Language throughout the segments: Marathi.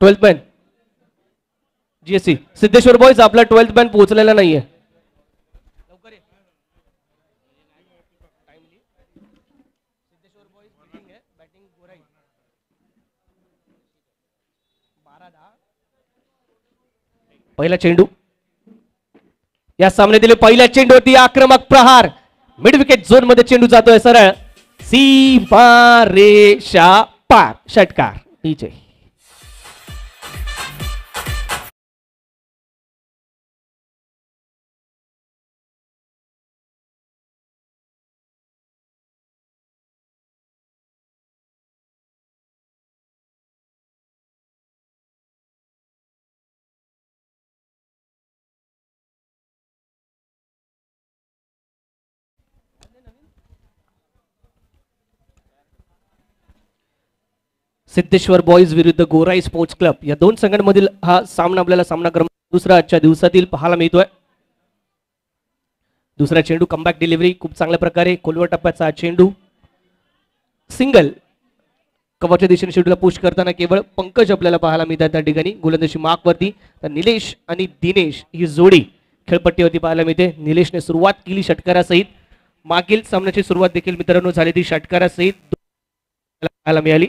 Twelfth ban GSC Siddheshwar boys आपला 12th बॅन पोहोचलेला नाहीये. पहिला चेंडू या सामन्यातील पहिल्या चेंडूवरती आक्रमक प्रहार मिड विकेट झोन मध्ये चेंडू जातोय सरळ सीमा रेषा पार षटकार विजय. सिद्धेश्वर बॉयज विरुद्ध गोराई स्पोर्ट्स क्लब या दोन संघांमधील हा सामना आपल्याला सामना क्रमांक दुसरा आजच्या दिवसातील पाहायला मिळतोय. दुसरा चेंडू कमबॅक डिलिव्हरी खूप चांगल्या प्रकारे खोलवर टप्प्याचा चेंडू सिंगल कव्हरच्या दिशेने शेड्यूलला पुश करताना केवळ पंकज आपल्याला पाहायला मिळतात त्या ठिकाणी गोलंदाजी मार्क वरती. तर निलेश आणि दिनेश ही जोडी खेळपट्टीवरती पाहायला मिळते. निलेशने सुरुवात केली षटकारासहित. मागील सामन्याची सुरुवात देखील मित्रांनो झाली ती षटकारासहित पाहायला मिळाली.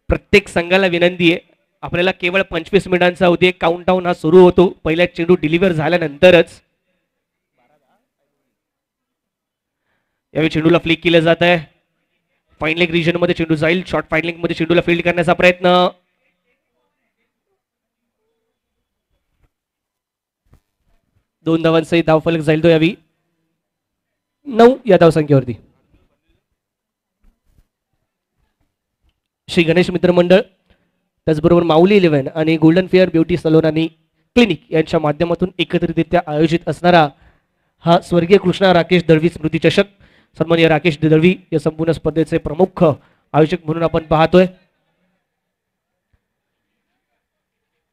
प्रत्येक संघाला विनंती आहे आपल्याला केवळ 25 मिनिटांचा अवधी काउंटडाऊन हा सुरू होतो पहिल्या चेंडू डिलिव्हर झाल्यानंतरच. यावेळी चेंडूला फ्लिक केलं जात आहे. फाईन लेग रिजन मध्ये चेंडू जाईल. शॉर्ट फाईन लेग मध्ये चेंडूला फील्ड करण्याचा प्रयत्न. 2 धावांसहित धावफलक जाईल तो यावेळी 9 या धावसंख्येवरती. श्री गणेश मित्र मंडळ त्याचबरोबर माऊली 11 आणि गोल्डन फेअर ब्युटी सलोन आणि क्लिनिक यांच्या माध्यमातून एकत्रितरित्या आयोजित असणारा हा स्वर्गीय कृष्णा राकेश दळवी स्मृती चषक सन्माननीय राकेश दळवी या संपूर्ण स्पर्धेचे प्रमुख आयोजक म्हणून आपण पाहतोय.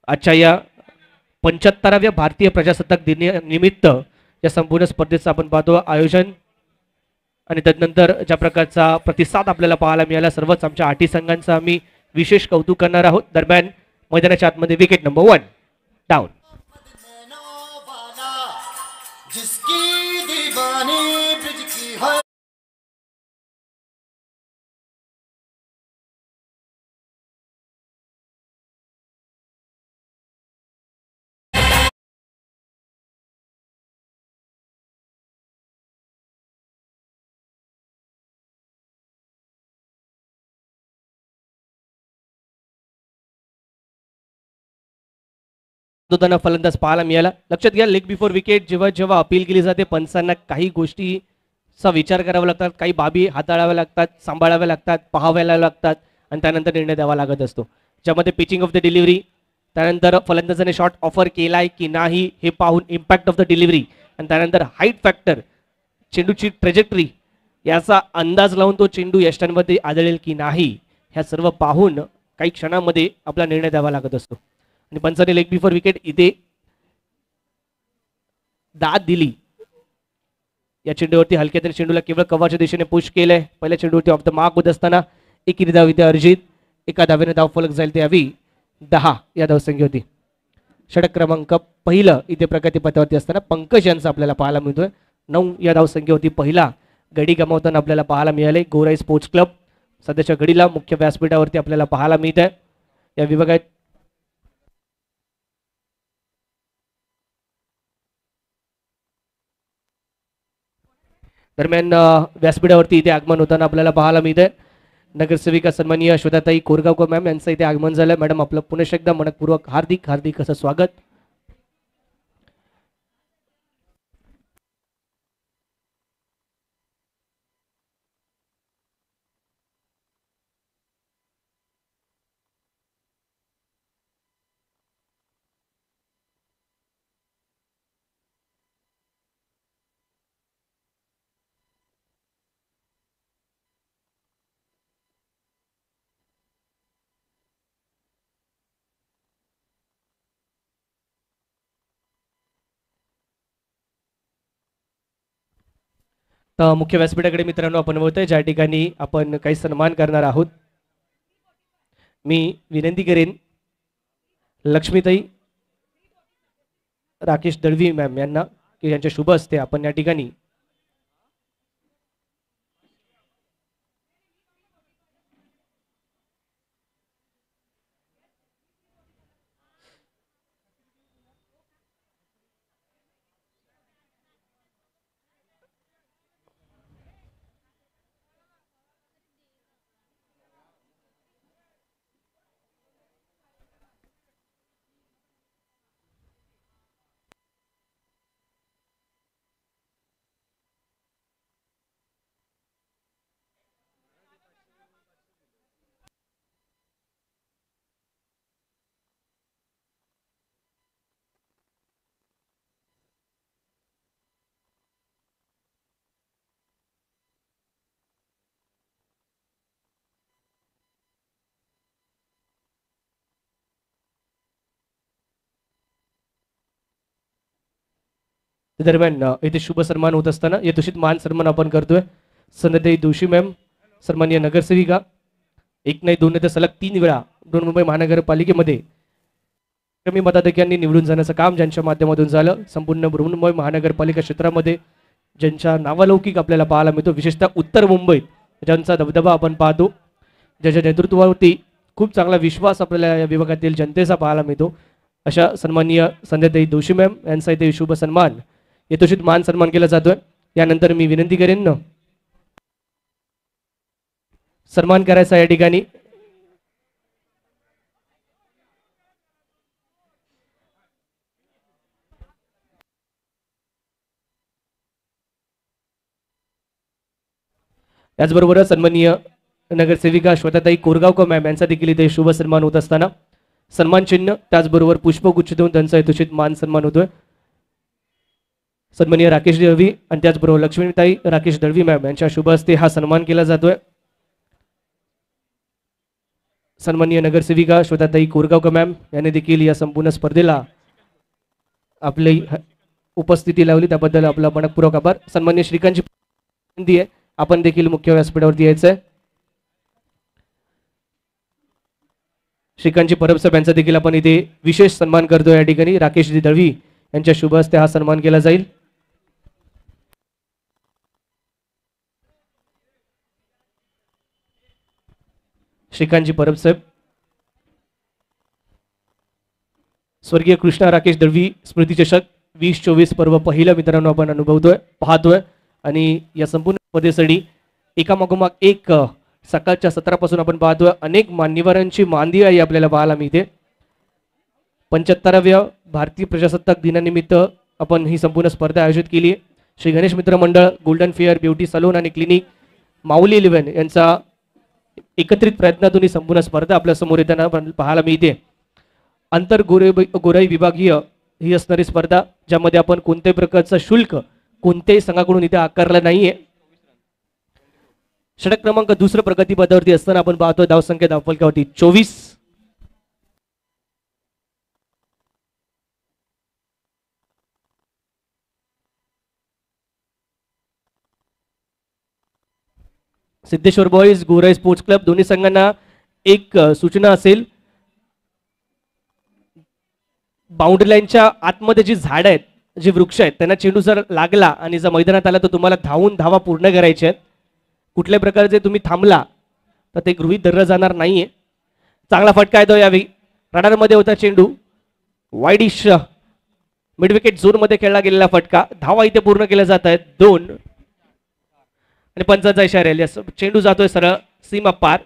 आजच्या या 75व्या भारतीय प्रजासत्ताक दिनानिमित्त या संपूर्ण स्पर्धेचं आपण पाहतो आयोजन आणि त्यानंतर ज्या प्रकारचा प्रतिसाद आपल्याला पाहायला मिळाला सर्वच आमच्या 8 संघांचा आम्ही विशेष कौतुक करणार आहोत. दरम्यान मैदानाच्या आतमध्ये विकेट नंबर 1 डाऊन. फलंदाज पाहायला मिळाला. लक्षात घ्या लेग बिफोर विकेट जेव्हा जेव्हा अपील केली जाते पंचांना काही गोष्टीचा विचार करावा लागतात काही बाबी हाताळाव्या लागतात सांभाळाव्या लागतात पाहाव्या लागतात आणि त्यानंतर निर्णय द्यावा लागत असतो. ज्यामध्ये पिचिंग ऑफ द डिलिव्हरी त्यानंतर फलंदाजाने शॉट ऑफर केलाय की नाही हे पाहून इम्पॅक्ट ऑफ द डिलिव्हरी आणि त्यानंतर हाईट फॅक्टर चेंडूची ट्रेजेक्टरी याचा अंदाज लावून तो चेंडू यष्टांमध्ये आदळेल की नाही ह्या सर्व पाहून काही क्षणांमध्ये आपला निर्णय द्यावा लागत असतो. आणि पंचाने लेग बिफोर विकेट इथे दाद दिली. या चेंडूवरती हलक्या चेंडूला केवळ कव्हरच्या दिशेने पुश केलंय. पहिल्या चेंडूवरती ऑफ द मार्क होत असताना एकेरी धाव इथे अर्जित एका धावेने धाव फलक जाईल ते यावी 10 या धावसंख्या होती. षटक क्रमांक पहिलं इथे प्रगतीपथावरती असताना पंकज यांचा आपल्याला पाहायला मिळतोय 9 या धावसंख्या होती. पहिला गडी गमावताना आपल्याला पाहायला मिळाले गोराई स्पोर्ट्स क्लब सध्याच्या घडीला मुख्य व्यासपीठावरती आपल्याला पाहायला मिळत आहे. या विभागात दरम्यान व्यासपीठावरती इथे आगमन होताना आपल्याला पाहायला मिळतंय नगरसेविका सन्माननीय श्वेताताई कोरगावकर मॅम यांचं इथे आगमन झालं. मॅडम आपलं पुनश्च एकदा मनपूर्वक हार्दिक हार्दिक असं स्वागत. तर मुख्य व्यासपीठाकडे मित्रांनो आपण वळतोय, ज्या ठिकाणी आपण काही सन्मान करणार आहोत. मी विनंती करेन लक्ष्मीताई राकेश दळवी मॅम यांना की यांच्या शुभ हस्ते आपण या ठिकाणी दरम्यान इथे शुभ सन्मान होत असताना यथोचित मान सन्मान आपण करतोय. सनदेई दोशी मॅम, सन्माननीय नगरसेविका, एक नाही दोन नाही तर सलग 3 वेळा मुंबई महानगरपालिकेमध्ये कमी मताधिक्यांनी निवडून जाण्याचं काम ज्यांच्या माध्यमातून झालं. संपूर्ण बृहन्मुंबई महानगरपालिका क्षेत्रामध्ये ज्यांच्या नावालौकिक आपल्याला पाहायला मिळतो, विशेषतः उत्तर मुंबईत ज्यांचा दबदबा आपण पाहतो, ज्याच्या नेतृत्वावरती खूप चांगला विश्वास आपल्याला या विभागातील जनतेचा पाहायला मिळतो, अशा सन्माननीय संध्याताई दोशी मॅम यांचा इथे शुभ सन्मान यथोचित मान सन्मान केला जातोय. यानंतर मी विनंती करेन ना सन्मान करायचा या ठिकाणी त्याचबरोबर सन्माननीय नगरसेविका श्वेताताई कोरगावकर मॅम यांचा देखील इथे शुभ सन्मान होत असताना सन्मान चिन्ह त्याचबरोबर पुष्पगुच्छ देऊन त्यांचा यथोचित मान सन्मान होतोय. सन्माननीय राकेश दळवी आणि त्याचबरोबर लक्ष्मीताई राकेश दळवी मॅम यांच्या शुभ हस्ते हा सन्मान केला जातोय. सन्माननीय नगरसेविका श्वेताताई कोरगावकर मॅम यांनी देखील या संपूर्ण स्पर्धेला आपली उपस्थिती लावली, त्याबद्दल आपला मनपूर्वक आभार. सन्माननीय श्रीकांतची विनंती आहे आपण देखील मुख्य व्यासपीठावरती यायचं आहे. श्रीकांतजी परब साहेब यांचा देखील आपण इथे विशेष सन्मान करतो. या ठिकाणी राकेशजी दळवी यांच्या शुभ हस्ते हा सन्मान केला जाईल. श्रीकांतजी परब साहेब, स्वर्गीय कृष्णा राकेश दळवी स्मृती चषक 2024 पर्व पहिला मित्रांनो आपण अनुभवतोय पाहतोय आणि या संपूर्ण स्पर्धेसाठी एकामागोमाग एक सकाळच्या सत्रापासून आपण पाहतोय अनेक मान्यवरांची मांदी आहे आपल्याला पाहायला मिळते. 75व्या भारतीय प्रजासत्ताक दिनानिमित्त आपण ही संपूर्ण स्पर्धा आयोजित केली आहे. श्री गणेश मित्र मंडळ, गोल्डन फेअर, ब्युटी सलून आणि क्लिनिक, माऊली 11 यांचा एकत्रित प्रयत्नातून ही संपूर्ण स्पर्धा आपल्या समोर येताना पाहायला मिळते. आंतर गोराई विभागीय ही असणारी स्पर्धा, ज्यामध्ये आपण कोणत्याही प्रकारचं शुल्क कोणत्याही संघाकडून इथे आकारलं नाहीये. षटक क्रमांक दुसरं प्रगती पदावरती असताना आपण पाहतोय धावसंख्या धावफलकावरती 24. सिद्धेश्वर बॉईज, गोराई स्पोर्ट्स क्लब दोन्ही संघांना एक सूचना असेल, बाउंड्री लाईनच्या आतमध्ये जी झाड आहेत, जी वृक्ष आहेत, त्यांना चेंडू जर लागला आणि जर मैदानात आला तर तुम्हाला धावून धावा पूर्ण करायच्या आहेत. कुठल्या प्रकारचे तुम्ही थांबला तर ते गृहीत धरलं जाणार नाहीये. चांगला फटका येतो यावेळी, रडारमध्ये होता चेंडू, वाईडिश मिड विकेट झोन मध्ये खेळला गेलेला फटका, धावा इथे पूर्ण केल्या जात आहेत 2 आणि पंचांचा इशारा आहे. चेंडू जातोय सरळ सीमा पार,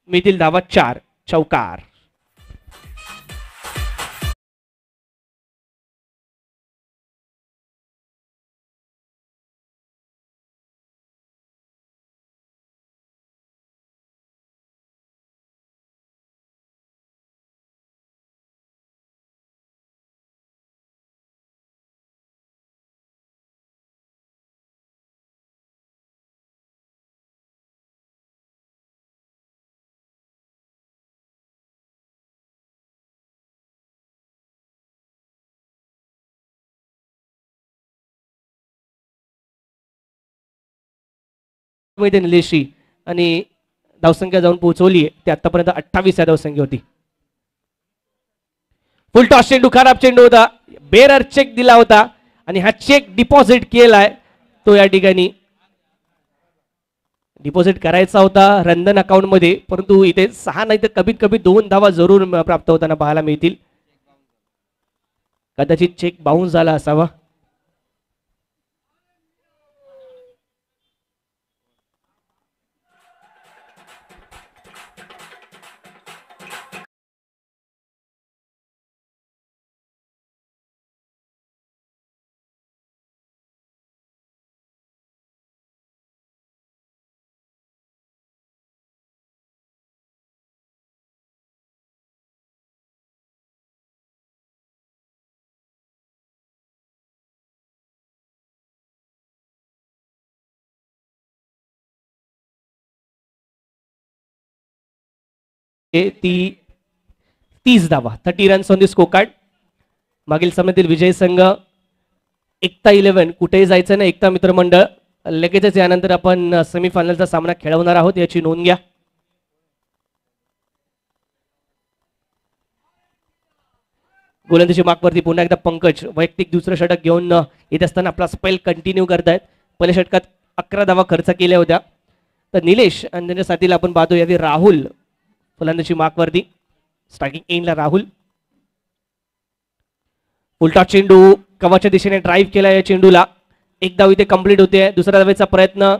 मिळतील धावा 4, चौकार. मध्ये निलेशशी आणि धावसंख्या जाऊन पोहोचवली आहे. ती आतापर्यंत 28 या धावसंख्या होती. फुल टॉस चेंडू, खराब चेंडू होता, बेरर चेक दिला होता आणि हा चेक डिपॉझिट केलाय तो या ठिकाणी डिपॉझिट करायचा होता रंधन अकाउंट मध्ये, परंतु इथे 6 नाही तर कमीत कमी 2 धावा जरूर प्राप्त होताना पाहायला मिळतील. कदाचित चेक बाउन्स झाला असावा. ती 30 धावा, 30 runs on the score card. मागील सामन्यातील विजय संघ एकता 11. कुठेही जायचं नाही एकता मित्रमंडळ. लगेचच यानंतर आपण सेमीफायनलचा सामना खेळवणार आहोत, याची नोंद घ्या. गोलंदाजी मार्कवरती पुन्हा एकदा पंकज वैयक्तिक दुसरं षटक घेऊन येत असताना आपला स्पेल कंटिन्यू करतायत. पहिल्या षटकात 11 धावा खर्च केल्या होत्या. तर निलेश आणि त्यांच्या साथीला आपण पाहतो यावेळी राहुल फलंदाजी मार्कवरती. स्ट्रायकिंग एंडला राहुल. उलटा चेंडू कवाच्या दिशेने ड्राईव्ह केला या चेंडूला. एक धाव इथे कंप्लीट होते. दुसऱ्या धावेचा प्रयत्न,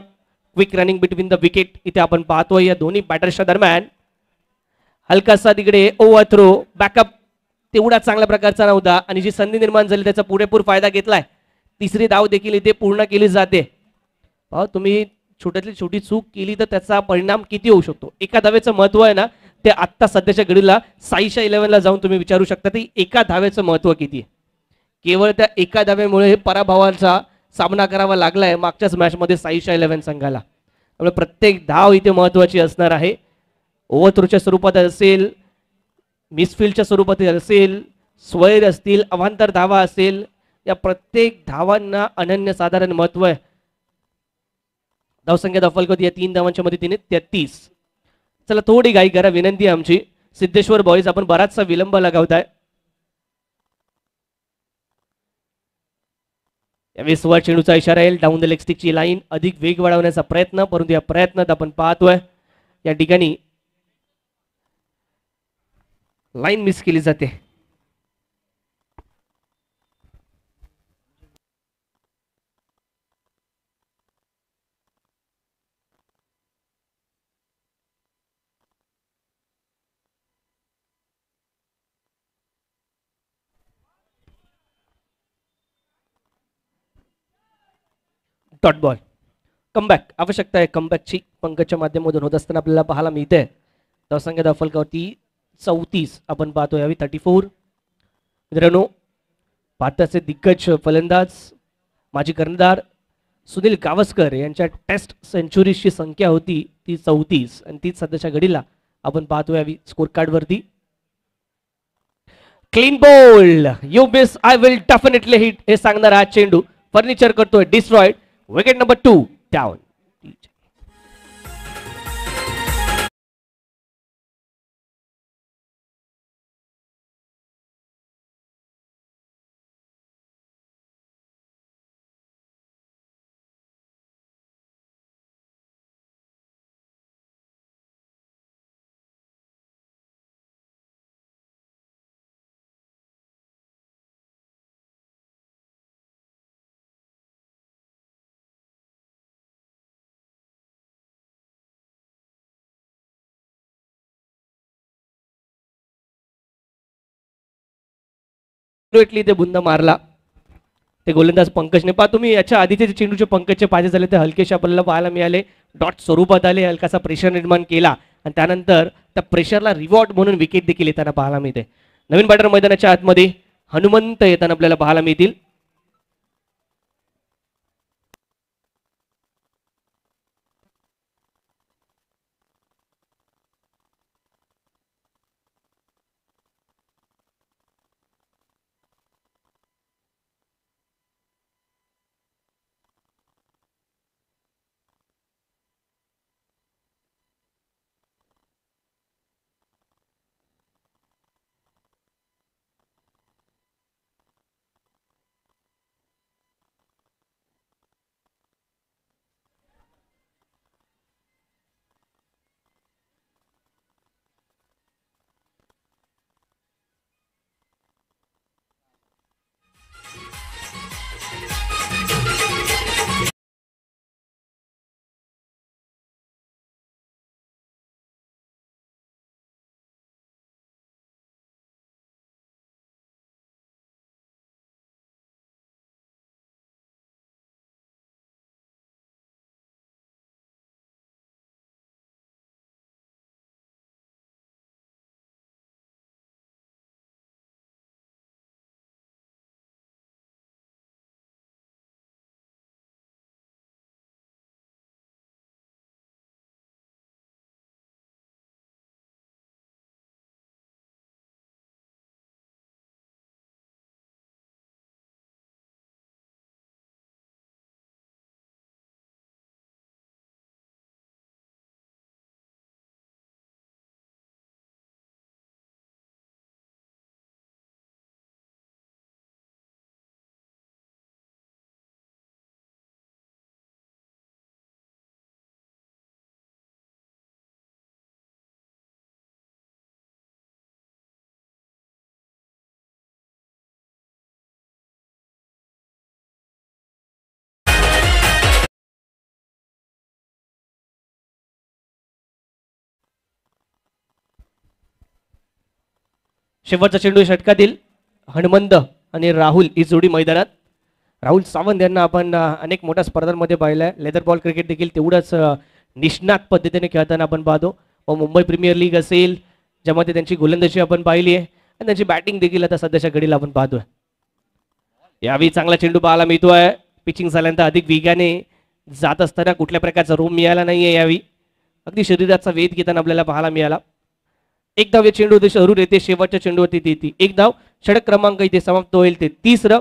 quick running between the wicket इथे आपण पाहतोय या दोन्ही बॅटर्सच्या दरम्यान. हलकासा तिकडे ओव्हर थ्रो, बॅकअप तेवढा चांगल्या प्रकारचा नव्हता आणि जी संधी निर्माण झाली त्याचा पुरेपूर फायदा घेतलाय. तिसरी धाव देखील इथे पूर्ण केली जाते. तुम्ही छोट्यातली छोटी चूक केली तर त्याचा परिणाम किती होऊ शकतो. एका धावेचं महत्व आहे ना, ते आत्ता सध्याच्या घडीला 6च्या 11ला जाऊन तुम्ही विचारू शकता की एका धावेचं महत्व किती आहे. केवळ त्या एका धावेमुळे पराभवाचा सामना करावा लागलाय मागच्याच मॅचमध्ये 6च्या 11 संघाला. त्यामुळे प्रत्येक धाव इथे महत्वाची असणार आहे. ओव्हरथ्रोच्या स्वरूपात असेल, मिसफिल्डच्या स्वरूपात असेल, स्वैर असतील, अवांतर धावा असेल, या प्रत्येक धावांना अनन्यसाधारण महत्व आहे. धावसंख्या दफलकत या 3 धावांच्या मदतीने 33. चला थोडी घाई करा, विनंती आहे आमची. सिद्धेश्वर बॉईज आपण बराचसा विलंब लगावताय. यावेळी सुवार चेंडूचा इशारा येईल. डाऊन द लेग स्टिकची लाईन, अधिक वेग वाढवण्याचा प्रयत्न, परंतु या प्रयत्नात आपण पाहतोय या ठिकाणी लाईन मिस केली जाते. Dot ball. कमबॅक आवश्यकता आहे, कमबॅकची पंकजच्या माध्यमातून होत असताना आपल्याला पाहायला मिळते. धावसंख्या दफलकावरती 34 आपण पाहतो यावी 34. मित्रांनो, भारताचे दिग्गज फलंदाज माजी कर्णधार सुनील गावस्कर यांच्या टेस्ट सेंचुरीजची संख्या होती ती 34 आणि तीच सध्याच्या घडीला आपण पाहतो यावी स्कोर कार्ड वरती. Clean ball, you miss I will definitely hit हे सांगणार हा चेंडू फर्निचर करतोय डिस्ट्रॉइड. Wicket number 2 down. ते बुंद मारला ते गोलंदाज पंकजने. पहा तुम्ही याच्या आधीचे चेंडूचे पंकजचे पाजे झाले ते हलकेशा आपल्याला पाहायला मिळाले, डॉट स्वरूपात आले, हलकासा प्रेशर निर्माण केला आणि त्यानंतर त्या प्रेशरला रिवॉर्ड म्हणून विकेट देखील येताना पाहायला मिळते. नवीन बॅटर मैदानाच्या आतमध्ये हनुमंत येताना आपल्याला पाहायला मिळतील. शेवटचा चेंडू षटकातील हनुमंत आणि राहुल ही जोडी मैदानात. राहुल सावंत यांना आपण अनेक मोठ्या स्पर्धांमध्ये पाहिलंय. लेदर बॉल क्रिकेट देखील तेवढंच निष्णात पद्धतीने खेळताना आपण पाहतो. व मुंबई प्रीमियर लीग असेल ज्यामध्ये त्यांची गोलंदाजी आपण पाहिली आहे आणि त्यांची बॅटिंग देखील आता सध्याच्या घडीला आपण पाहतोय. यावेळी चांगला चेंडू पाहायला मिळतोय. पिचिंग झाल्यानंतर अधिक वेगाने जात असताना कुठल्या प्रकारचा रोम मिळाला नाहीये. यावेळी अगदी शरीराचा वेध घेताना आपल्याला पाहायला मिळाला. एक धाव या चेंडू जरूर येते. शेवटच्या चेंडूवरती ती एक धाव. षटक क्रमांक इथे समाप्त होईल ते तिसरं.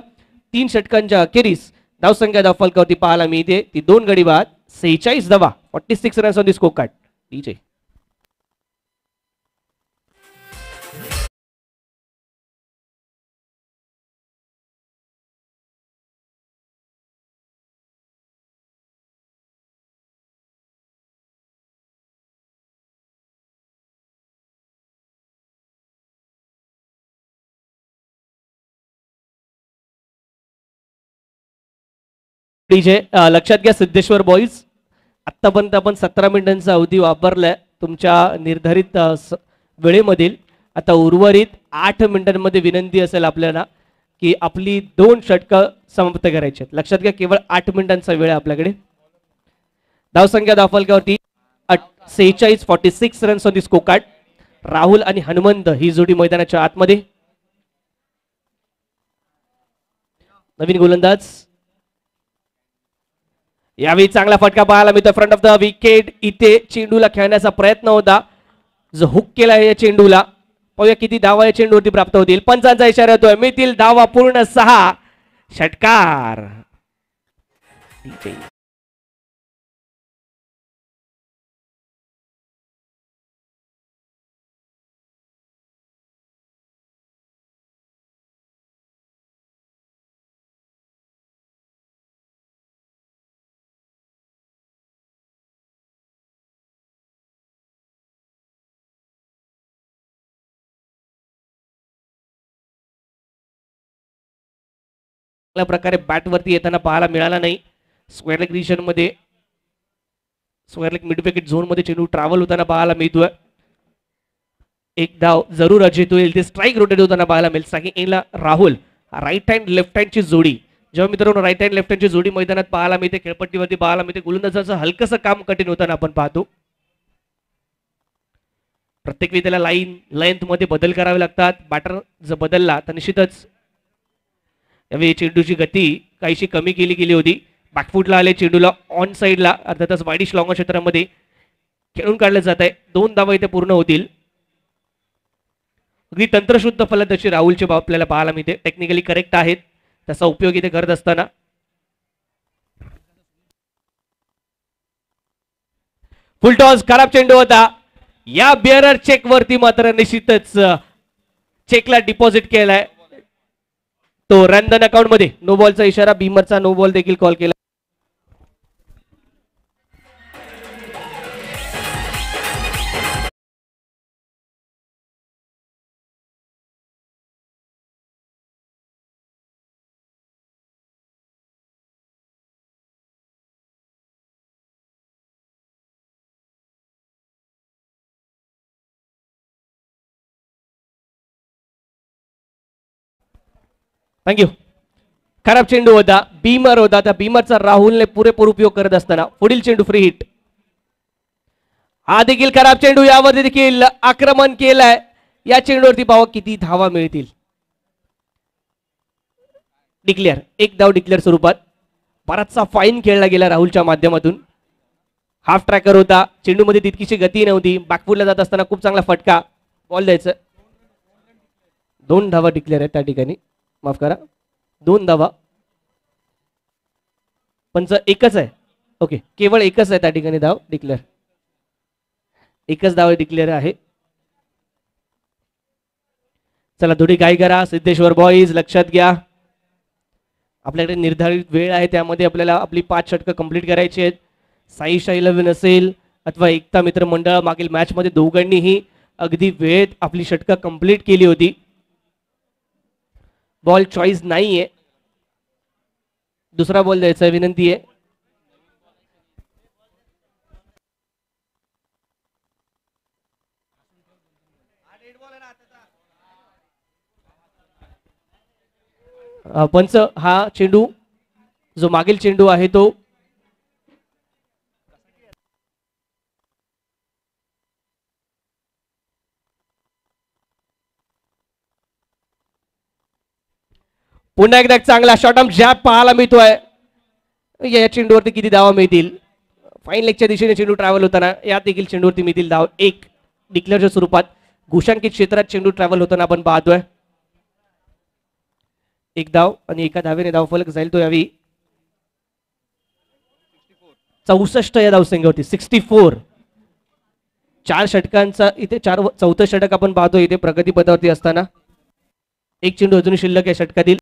3 षटकांच्या अखेरीस धावसंख्या धावफलकावरती पाहायला मिळते ती 2 गडी बाद 46 धावा. 46 runs on the score card. DJ DJ लक्षात घ्या सिद्धेश्वर बॉईज, आतापर्यंत आपण 17 मिनिटांचा अवधी वापरलाय तुमच्या निर्धारित वेळेमधील. आता उर्वरित 8 मिनिटांमध्ये विनंती असेल आपल्याला की आपली 2 षटकं समाप्त करायची आहेत. लक्षात घ्या केवळ 8 मिनिटांचा वेळ आहे आपल्याकडे. धावसंख्या धावफलकावरती 46 46 runs on the score card. Rahul आणि हनुमंत ही जोडी मैदानाच्या आतमध्ये. नवीन गोलंदाज. यावेळी चांगला फटका पाहायला मिळतो फ्रंट ऑफ द विकेट. इथे चेंडूला खेळण्याचा प्रयत्न होता जो हुक केला या चेंडूला. पाहूया किती धावा या चेंडूवरती प्राप्त होतील. पंचांचा इशारा येतोय. मिळतील धावा पूर्ण 6. षटकार. प्रकारे बॅट वरती येताना पाहायला मिळाला नाही. स्क्वेअर लेग रिजन मध्ये square leg mid wicket zone मध्ये चेंडू ट्रॅव्हल होताना पाहायला मिळतोय. एक धाव जरूर अजित होईल. ते स्ट्राईक रोटेट होताना पाहायला मिळेल. स्ट्रायकिंगला राहुल. राईट हँड लेफ्ट हँडची जोडी जेव्हा मित्रांनो राईट हँड लेफ्ट हँडची जोडी मैदानात पाहायला मिळते खेळपट्टीवरती पाहायला मिळते. गोलंदाजाचं हलकसं काम कठीण होताना आपण पाहतो. प्रत्येक वेळी त्याला लाईन लेंथ मध्ये बदल करावे लागतात. बॅटर जर बदलला तर निश्चितच यावेळी चेंडूची गती काहीशी कमी केली गेली होती. बॅकफुटला आले चेंडूला ऑन साईडला अर्थातच वाईडिश लॉंग क्षेत्रामध्ये खेळून काढलं जात आहे. 2 धावा इथे पूर्ण होतील. अगदी तंत्रशुद्ध फलंदाजी राहुलचे आपल्याला पाहायला मिळते. टेक्निकली करेक्ट आहेत त्याचा उपयोग इथे करत असताना. फुलटॉस खराब चेंडू होता. या बिअरर चेक वरती मात्र निश्चितच चेकला डिपॉझिट केलाय तो रन अकाउंट मध्ये. नो बॉलचा इशारा. बीमरचा नो बॉल देखील कॉल केला. थँक्यू. खराब चेंडू होता. बीमर होता. त्या बीमरचा राहुलने पुरेपूर उपयोग करत असताना पुढील चेंडू फ्री हिट. हा देखील खराब चेंडू. यावर देखील आक्रमण केलंय. या चेंडूवरती पाहा किती धावा मिळतील. डिक्लेअर. एक धाव डिक्लेअर स्वरूपात. बराचसा फाईन खेळला गेला राहुलच्या माध्यमातून. हाफ ट्रॅकर होता. चेंडूमध्ये तितकीशी गती नव्हती. बॅकफुटला जात असताना खूप चांगला फटका. बॉल द्यायचं. 2 धावा डिक्लेअर आहेत त्या ठिकाणी. माफ करा 2 धावा. पंच एकच आहे. ओके केवळ एकच आहे त्या ठिकाणी धाव डिक्लेअर. एकच धाव डिक्लेअर आहे. चला थोडी काय करा सिद्धेश्वर बॉईज. लक्षात घ्या आपल्याकडे निर्धारित वेळ आहे त्यामध्ये आपल्याला आपली 5 षटकं कंप्लीट करायची आहेत. साईशा 11 असेल अथवा एकता मित्र मंडळ मागील मॅच मध्ये दोघांनीही अगदी वेळेत आपली षटकं कंप्लीट केली होती. बॉल चॉईस नाहीये. दुसरा बॉल द्यायचा विनंती आहे. पंच हा चेंडू जो मागील चेंडू आहे तो पुन्हा एकदा चांगला शॉर्ट आर्म जॅब पाहायला मिळतोय. या चेंडूवरती किती धावा मिळतील? फाईन लेगच्या दिशेने चेंडू ट्रॅव्हल होताना या देखील चेंडूवरती मिळतील धाव. एक डिक्लेअरच्या स्वरूपात घोषांकित क्षेत्रात चेंडू ट्रॅव्हल होताना आपण पाहतोय. एक धाव आणि एका धावेने धाव फलक जाईल तो यावी 64 या धावसंख्येवरती 64. 4 षटकांचा इथे चौथं षटक आपण पाहतो इथे प्रगतीपथावरती असताना. एक चेंडू अजून शिल्लक या षटकातील.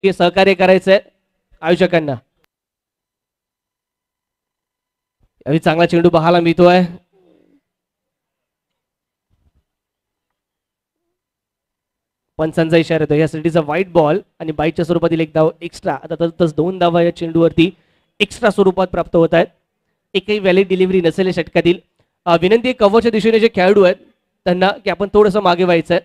सहकार्य करायचंय आयोजकांना. यावेळी चांगला चेंडू पाहायला मिळतोय. पंचांचा इशारा येतो यासाठीचा व्हाईट बॉल आणि बाईटच्या स्वरूपातील एक धाव एक्स्ट्रा. आता तसंच 2 धावा या चेंडूवरती एक्स्ट्रा स्वरूपात प्राप्त होत आहेत. एकही व्हॅलिड डिलिव्हरी नसेल षटकातील. विनंती आहे कव्हरच्या दिशेने जे खेळाडू आहेत त्यांना की आपण थोडंसं मागे व्हायचंय.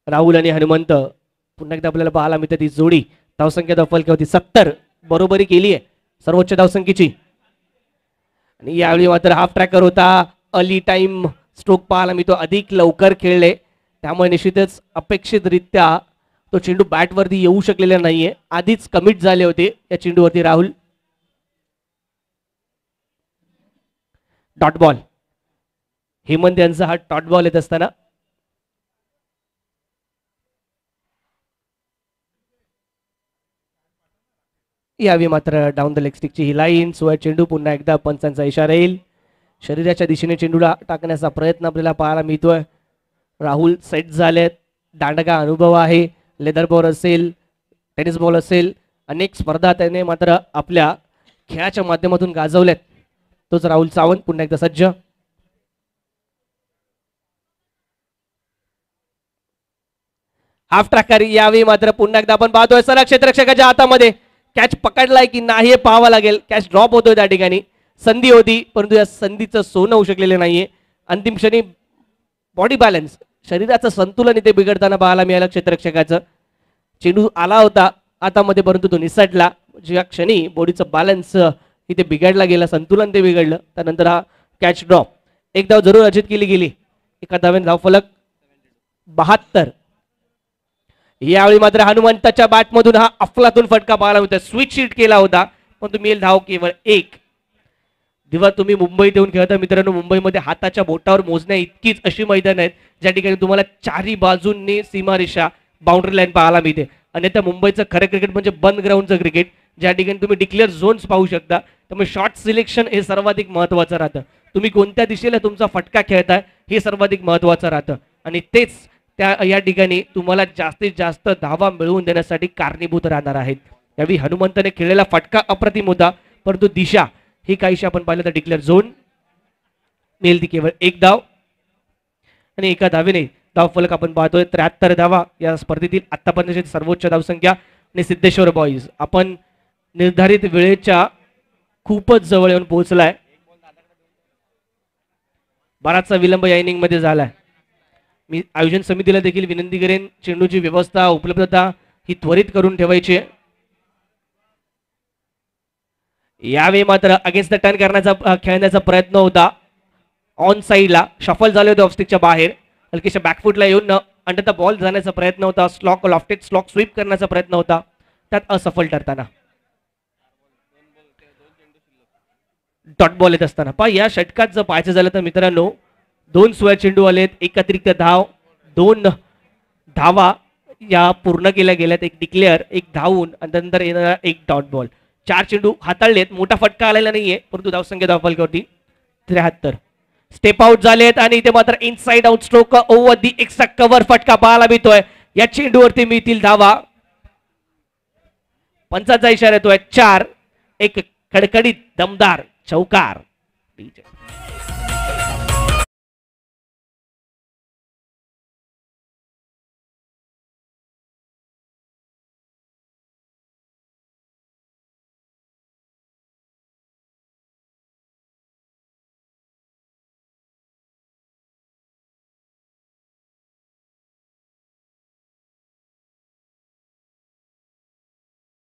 राहुल आणि हनुमंत पुन्हा एकदा आपल्याला पाहायला मिळते ती जोडी. धावसंख्या धावफलक होती 70. बरोबरी केली आहे सर्वोच्च धावसंख्येची. आणि यावेळी मात्र हाफ ट्रॅकर होता. अर्ली टाइम स्ट्रोक पाहायला मिळतो. अधिक लवकर खेळले त्यामुळे निश्चितच अपेक्षितरित्या तो चेंडू बॅटवरती येऊ शकलेला नाहीये. आधीच कमिट झाले होते या चेंडूवरती राहुल. डॉट बॉल हेमंत यांचा हा डॉट बॉल येत असताना यावी मात्र डाऊन द लेग स्टिकची ही लाईन. सोळा चेंडू पुन्हा एकदा पंचांचा इशारा येईल. शरीराच्या दिशेने चेंडूला टाकण्याचा प्रयत्न आपल्याला पाहायला मिळतोय. राहुल सेट झालेत. दांडगा अनुभव आहे. लेदर बॉल असेल टेनिस बॉल असेल अनेक स्पर्धा त्याने मात्र आपल्या खेळाच्या माध्यमातून गाजवल्यात. तोच राहुल सावंत पुन्हा एकदा सज्ज. हाफ ट्रॅकर यावेळी मात्र पुन्हा एकदा आपण पाहतोय सलग क्षेत्ररक्षकाच्या हातामध्ये कॅच पकडलाय की नाही हे पाहावं लागेल. कॅच ड्रॉप होतोय त्या ठिकाणी. संधी होती परंतु या संधीचं सोनं होऊ शकलेलं नाहीये. अंतिम क्षणी बॉडी बॅलन्स शरीराचं संतुलन इथे बिघडताना पाहायला मिळालं क्षेत्ररक्षकाचं. चेंडू आला होता हातामध्ये परंतु तो निसटला. ज्या क्षणी बॉडीचं बॅलन्स इथे बिघडला गेला संतुलन ते बिघडलं त्यानंतर हा कॅच ड्रॉप. एक धाव जरूर अर्जित केली गेली. एका धावेने धावफलक 72. यावेळी मात्र हनुमंताच्या बॅटमधून हा अफलातून फटका पाहायला मिळतो. स्विच शीट केला होता पण तुम्ही धाव केवळ 1. जेव्हा तुम्ही मुंबईत येऊन खेळता मित्रांनो मुंबईमध्ये हाताच्या बोटावर मोजण्या इतकीच अशी मैदान आहेत ज्या ठिकाणी तुम्हाला चारही बाजूंनी सीमारेषा बाउंड्री लाईन पाहायला मिळते. आणि त्या मुंबईचं खरं क्रिकेट म्हणजे बंद ग्राउंडचं क्रिकेट ज्या ठिकाणी तुम्ही डिक्लेअर झोन्स पाहू शकता. त्यामुळे शॉट सिलेक्शन हे सर्वाधिक महत्त्वाचं राहतं. तुम्ही कोणत्या दिशेला तुमचा फटका खेळताय हे सर्वाधिक महत्त्वाचं राहतं आणि तेच त्या या ठिकाणी तुम्हाला जास्तीत जास्त धावा मिळवून देण्यासाठी कारणीभूत राहणार आहेत. यावेळी हनुमंताने खेळलेला फटका अप्रतिम होता परंतु दिशा ही काहीशी आपण पाहिलं तर डिक्लेअर झोन मिळेल ती केवळ एक धाव आणि एका धावेने धावफलक आपण पाहतोय 73 धावा या स्पर्धेतील आतापर्यंतची सर्वोच्च धावसंख्या आणि सिद्धेश्वर बॉईज आपण निर्धारित वेळेच्या खूपच जवळ येऊन पोहोचलाय. बराचसा विलंब या इनिंग मध्ये झालाय. मी आयोजन समितीला देखील विनंती करेन चेंडूची व्यवस्था उपलब्धता ही त्वरित करून ठेवायची आहे. यावेळी मात्र अगेन्स्ट द टर्न करण्याचा खेळण्याचा प्रयत्न होता. ऑन साईडला शफल झाले होते ऑफस्टिकच्या बाहेर हलकीच्या बॅकफुटला येऊन अंडर द बॉल जाण्याचा प्रयत्न होता. स्लॉक लॉफ्टेड स्लॉक स्वीप करण्याचा प्रयत्न होता त्यात असफल ठरताना डॉट बॉल येत असताना पहा या षटकात जर पाहायचं झालं तर मित्रांनो 2 सोया चेंडू आलेत. एक अतिरिक्त धाव 2 धावा या पूर्ण केल्या गेल्यात. एक डिक्लेअर एक धावून आणि नंतर येणारा एक डॉट बॉल. 4 चेंडू हाताळलेत. मोठा फटका आलेला नाहीये परंतु धावसंख्या धावफलकावरती 73. स्टेप आउट झालेत आणि इथे मात्र इनसाइड आउट स्ट्रोक ओव्हर दी एक्स्ट्रा कव्हर फटका पाहायला मिळतोय. या चेंडूवरती मिळतील धावा. पंचाचा इशारा येतोय 4. एक कडकडीत दमदार चौकार.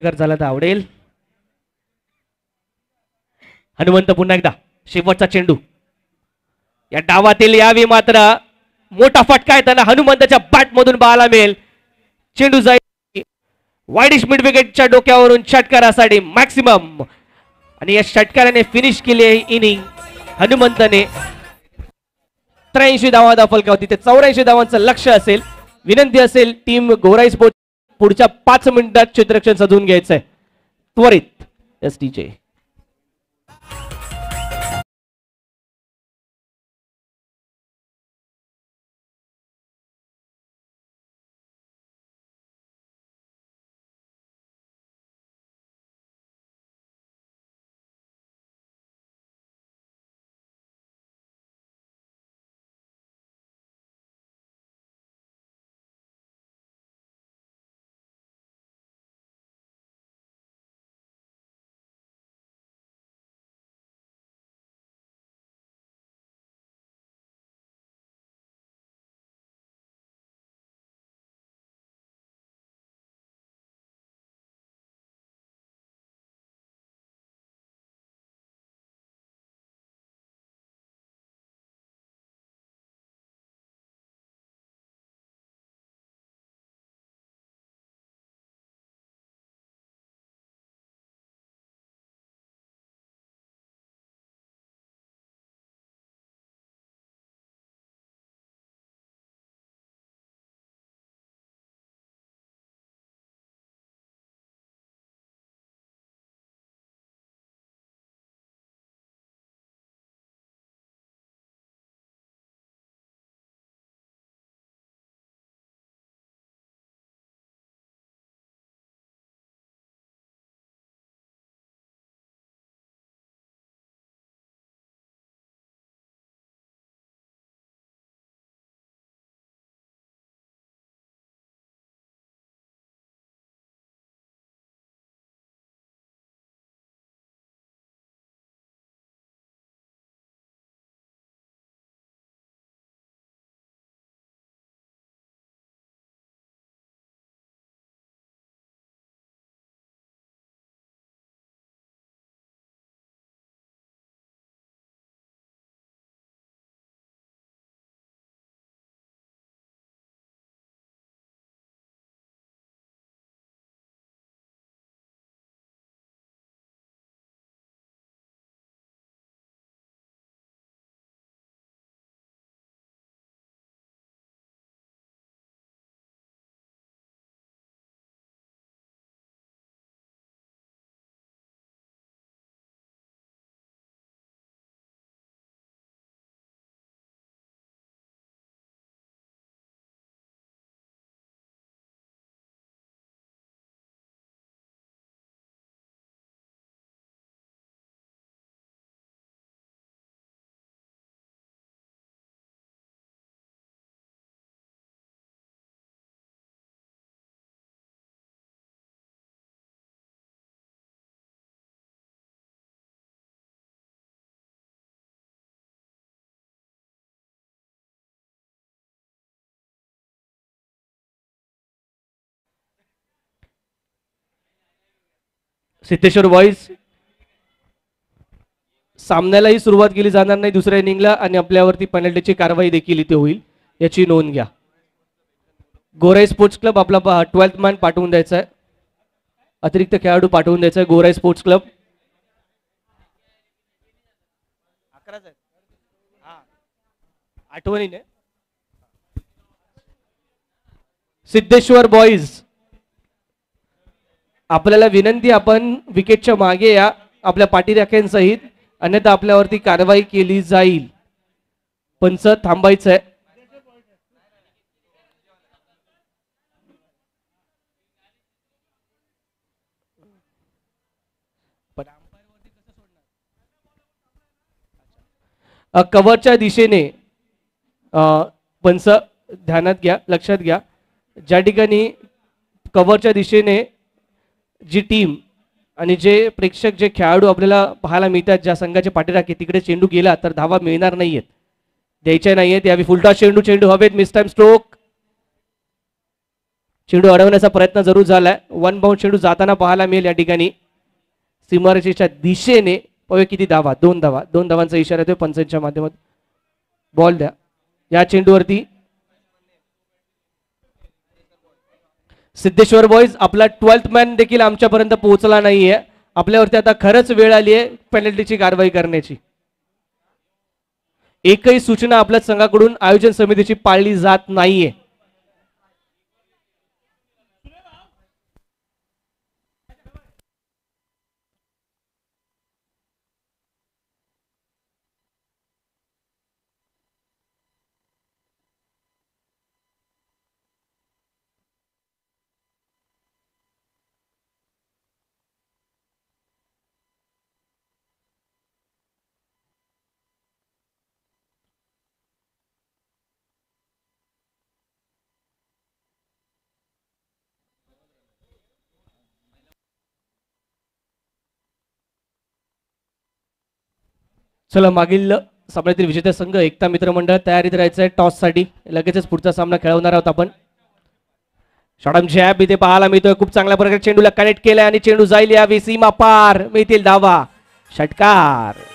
झाला तर आवडेल. हनुमंत पुन्हा एकदा शेवटचा चेंडू या डावातील यावी मात्र मोठा फटका आहे त्यांना हनुमंताच्या बॅट मधून पाहायला मिळेल. चेंडू जाईल वाईडिश मिड विकेटच्या डोक्यावरून षटकारासाठी मॅक्सिमम आणि या षटकाराने फिनिश केली आहे इनिंग. हनुमंतने 83 धावा फलकावती ते 84 धावांचं लक्ष असेल. विनंती असेल टीम गोराई स्पोर्ट पुढच्या 5 मिनिटात क्षेत्ररक्षण सजवून घ्यायचंय त्वरित. एसटीचे सिद्धेश्वर बॉईज सामन्यालाही सुरुवात केली जाणार नाही दुसऱ्या इनिंगला आणि आपल्यावरती पेनल्टीची कारवाई देखील इथे होईल, याची नोंद घ्या. गोराई स्पोर्ट्स क्लब आपला 12th मॅन पाठवून द्यायचा आहे, अतिरिक्त खेळाडू पाठवून द्यायचा आहे. गोराई स्पोर्ट्स क्लब आठवणीने. सिद्धेश्वर बॉईज आपल्याला विनंती, आपण विकेटच्या मागे या आपल्या पाठीराख्यांसहित, अन्यथा आपल्यावरती कारवाई केली जाईल. पंच थांबायचं आहे. कव्हरच्या दिशेने पंच ध्यानात घ्या, लक्षात घ्या, ज्या ठिकाणी कव्हरच्या दिशेने जी टीम आणि जे प्रेक्षक, जे खेळाडू आपल्याला पाहायला मिळतात, ज्या संघाचे पाठीराखे, तिकडे चेंडू गेला तर धावा मिळणार नाहीयेत, द्यायच्या नाहीयेत. यावेळी फुलटॉस चेंडू हवेत, मिस टाइम स्ट्रोक. चेंडू अडवण्याचा प्रयत्न जरूर झालाय. 1 बाउंड चेंडू जाताना पाहायला मिळेल या ठिकाणी. सीमारेषेच्या दिशेने पवे किती धावा, 2 धावा. 2 धावांचा इशारा येतोय पंचांच्या माध्यमातून. बॉल द्या या चेंडूवरती. सिद्धेश्वर बॉईज आपला 12th मॅन देखील आमच्यापर्यंत पोहोचला नाहीये. आपल्यावरती आता खरंच वेळ आली आहे पेनल्टीची कारवाई करण्याची. एकही सूचना आपल्या संघाकडून आयोजन समितीची पाळली जात नाहीये. चला, मागील सामन्यातील विजेता संघ एकता मित्र मंडळ तयारीत राहायचं आहे टॉस साठी. लगेचच पुढचा सामना खेळवणार आहोत आपण. शॉटम जॅब इथे पाहायला मिळतोय. खूप चांगल्या प्रकारे चेंडूला कनेक्ट केलाय आणि चेंडू जाईल यावी सीमा पार, मिळतील धावा, षटकार.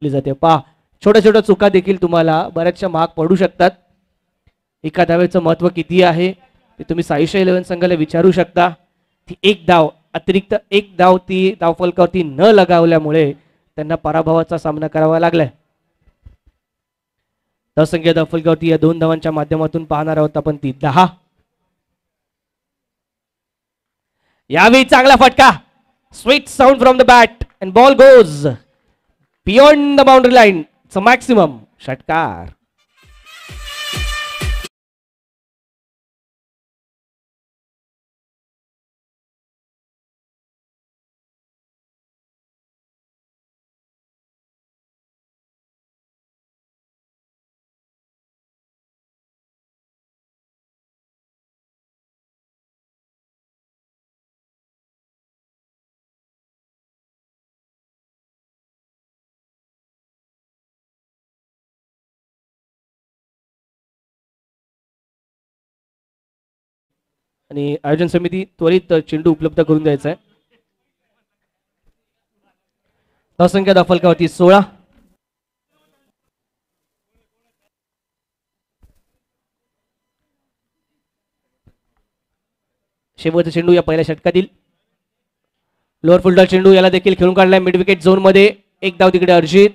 जाते पहा, छोट्या छोट्या चुका देखील तुम्हाला बऱ्याचशा महाग पडू शकतात. एका धावेचं महत्व किती आहे ते तुम्ही साईशा 11 संघाला विचारू शकता. ती एक धाव, अतिरिक्त एक धाव ती धावफलकावरती न लगावल्यामुळे त्यांना पराभवाचा सामना करावा लागलाय. धावसंख्या धावफलकावरती या 2 धावांच्या माध्यमातून पाहणार आहोत आपण ती 10. यावेळी चांगला फटका, sweet sound from the bat and ball goes beyond the boundary line. It's a maximum, षटकार. आणि आयोजन समिती त्वरित चेंडू उपलब्ध करून द्यायचा आहे. धावसंख्या धावफलकावरती 16. शेवटचा चेंडू या पहिल्या षटकातील. लोअर फुलटॉस चेंडू याला देखील खेळून काढलाय मिड विकेट झोन मध्ये. एक धाव तिकडे अर्जित.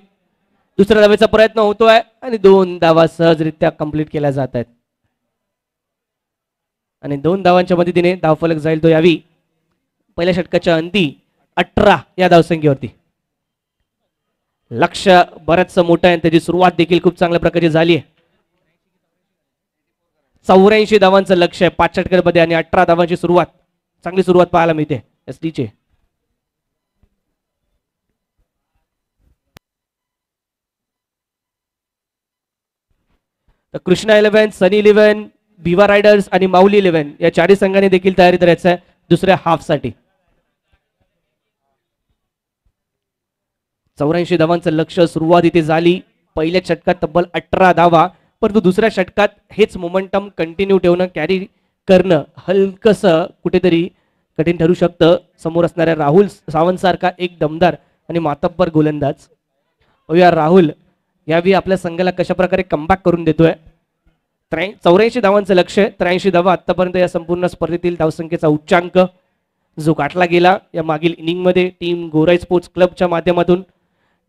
दुसऱ्या धावेचा प्रयत्न होतोय आणि 2 धावा सहजरित्या कंप्लीट केल्या जात आहेत आणि 2 धावांच्या मदतीने धावफलक जाईल तो यावी पहिल्या षटकाच्या अंती 18 या धावसंख्येवरती. लक्ष बरंच मोठं आहे. त्याची सुरुवात देखील खूप चांगल्या प्रकारची झाली आहे. 84 धावांचं लक्ष आहे 5 षटकांमध्ये आणि 18 धावांची सुरुवात. चांगली सुरुवात पाहायला मिळते एसटीचे. तर कृष्णा 11, सनी 11, भिवा रायडर्स आणि माऊली 11 या चारही संघाने देखील तयारी करायचं आहे दुसऱ्या हाफ साठी. 84 धावांचं लक्ष सुरुवात इथे झाली. पहिल्या षटकात तब्बल 18 धावा, परंतु दुसऱ्या षटकात हेच मोमेंटम कंटिन्यू ठेवणं, कॅरी करणं हलकसं कुठेतरी कठीण ठरू शकतं समोर असणाऱ्या राहुल सावंत सारखा एक दमदार आणि मातब्बर गोलंदाज. या राहुल यावेळी आपल्या संघाला कशा प्रकारे कमबॅक करून देतोय. 84 धावांचं लक्ष आहे. 83 धावा आतापर्यंत या संपूर्ण स्पर्धेतील धावसंख्येचा उच्चांक जो गाठला गेला या मागील इनिंग मध्ये टीम गोराई स्पोर्ट्स क्लबच्या माध्यमातून.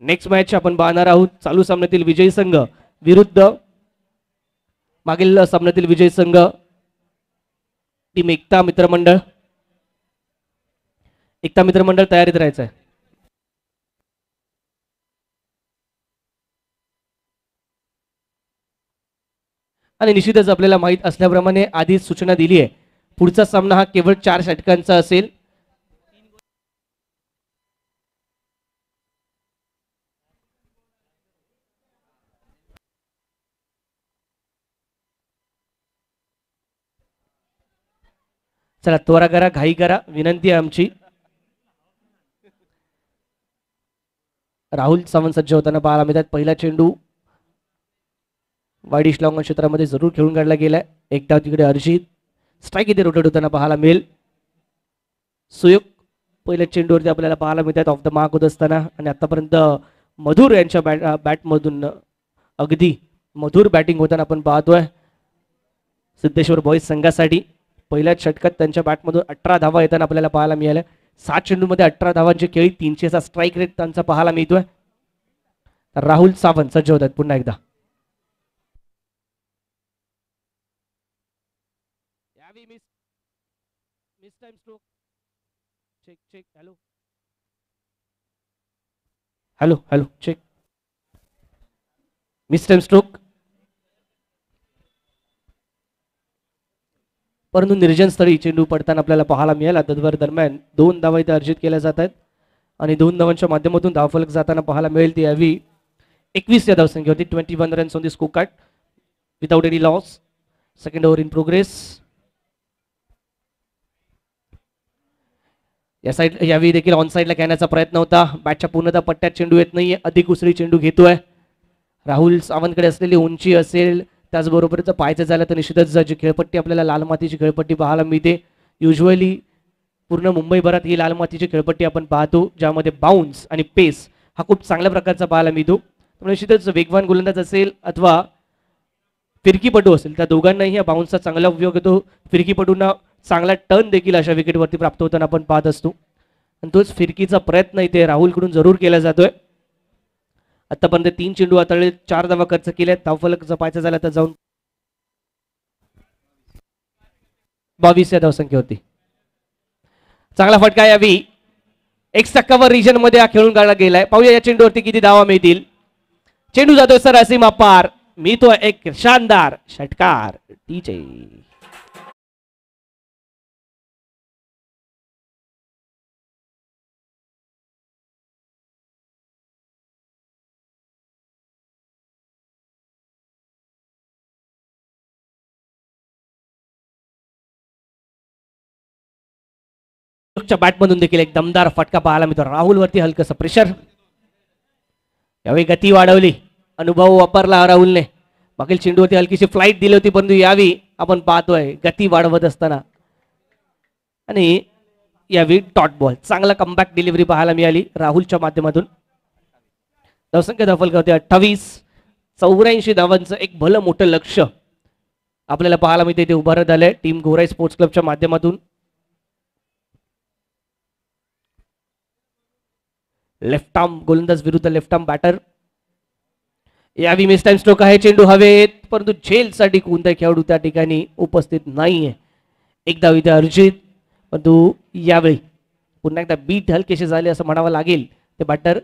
नेक्स्ट मॅच आपण पाहणार आहोत चालू सामन्यातील विजयी संघ विरुद्ध मागील सामन्यातील विजयी संघ टीम एकता मित्रमंडळ. एकता मित्रमंडळ तयारीत राहायचं आहे. आणि निश्चितच आपल्याला माहित असल्याप्रमाणे आधीच सूचना दिली आहे पुढचा सामना हा केवळ 4 षटकांचा असेल. चला त्वरा करा, घाई करा, विनंती आहे आमची. राहुल सावंत सज्ज होताना पाहायला मिळतात. पहिला चेंडू वाईडिश लॉंग क्षेत्रामध्ये जरूर खेळून काढला गेलाय. एक धाव तिकडे अर्जित. स्ट्राईक इथे रोटेट होताना पाहायला मिळेल. सुयोग पहिल्या चेंडूवरती आपल्याला पाहायला मिळतात ऑफ द मार्क होत असताना. आणि आतापर्यंत मधुर यांच्या बॅटमधून अगदी मधुर बॅटिंग होताना आपण पाहतोय सिद्धेश्वर बॉईज संघासाठी. पहिल्या षटकात त्यांच्या बॅटमधून 18 धावा येताना आपल्याला पाहायला मिळाल्या. 7 चेंडूमध्ये 18 धावांची खेळी, 300चा स्ट्राईक रेट त्यांचा पाहायला मिळतोय. राहुल सावंत सज्ज होतात पुन्हा एकदा. Miss time stroke check check. Hello hello hello check. Miss time stroke. परंतु निर्जन स्थळी चेंडू पडताना आपल्याला पाहायला मिळाला. तद्वार दरम्यान 2 धावा इथे अर्जित केल्या जात आहेत आणि 2 धावांच्या माध्यमातून धावफलक जाताना पाहायला मिळेल ती यावी 21 या धावसंख्येवरती. 21 runs on the score card without any loss. Second over in progress. या साईड यावेळी देखील ऑन साईडला खेळण्याचा प्रयत्न होता. बॅटच्या पूर्णतः पट्ट्यात चेंडू येत नाहीये. अधिक उसळी चेंडू घेतोय. राहुल सावंतकडे असलेली उंची असेल त्याचबरोबर जर पाहायचं झालं तर निश्चितच जी खेळपट्टी आपल्याला लाल मातीची खेळपट्टी पाहायला मिळते. युजली पूर्ण मुंबईभरात ही लाल मातीची खेळपट्टी आपण पाहतो ज्यामध्ये बाउन्स आणि पेस हा खूप चांगल्या प्रकारचा पाहायला मिळतो. त्यामुळे निश्चितच वेगवान गोलंदाज असेल अथवा फिरकीपटू असेल त्या दोघांनाही या बाउन्सचा चांगला उपयोग होतो. फिरकीपटूंना चांगला टर्न देखील अशा विकेटवरती प्राप्त होताना आपण पाहत असतो आणि तोच फिरकीचा प्रयत्न इथे राहुलकडून जरूर केला जातोय. आतापर्यंत 3 चेंडू हाताळले, 4 धावा खर्च केल्या. धावफलक जपायचा झाला तर जाऊन 22 या धावसंख्येवरती. चांगला फटका यावी एक्स्ट्रा कव्हर रिजन मध्ये हा खेळून काढला गेलाय. पाहूया या चेंडूवरती किती धावा मिळतील. चेंडू जातोय सर असीमा पार. मी तो एक शानदार षटकार टीचे. बॅटमधून देखील एक दमदार फटका पाहायला मिळतो. राहुल वरती हलकस प्रेशर. यावेळी गती वाढवली, अनुभव वापरला राहुलने. मागील चेंडूवरती हलकीशी फ्लाईट दिली होती परंतु यावेळी आपण पाहतोय गती वाढवत असताना आणि यावेळी डॉट बॉल. चांगला कमबॅक डिलिव्हरी पाहायला मिळाली राहुलच्या माध्यमातून. धावसंख्या धावफलक होते 28. 84 धावांचं एक भलं मोठं लक्ष आपल्याला पाहायला मिळते ते उभारत आलंय टीम गोराई स्पोर्ट्स क्लबच्या माध्यमातून. लेफ्ट आर्म गोलंदाज विरुद्ध लेफ्ट आर्म बॅटर. यावी मिस टाइम स्ट्रोक आहे, चेंडू हवेत, परंतु झेलसाठी कोणताही खेळाडू त्या ठिकाणी उपस्थित नाहीये. एकदा इथे अर्जित, परंतु यावेळी पुन्हा एकदा बीट हलकेसे झाले असं म्हणावं लागेल. ते बॅटर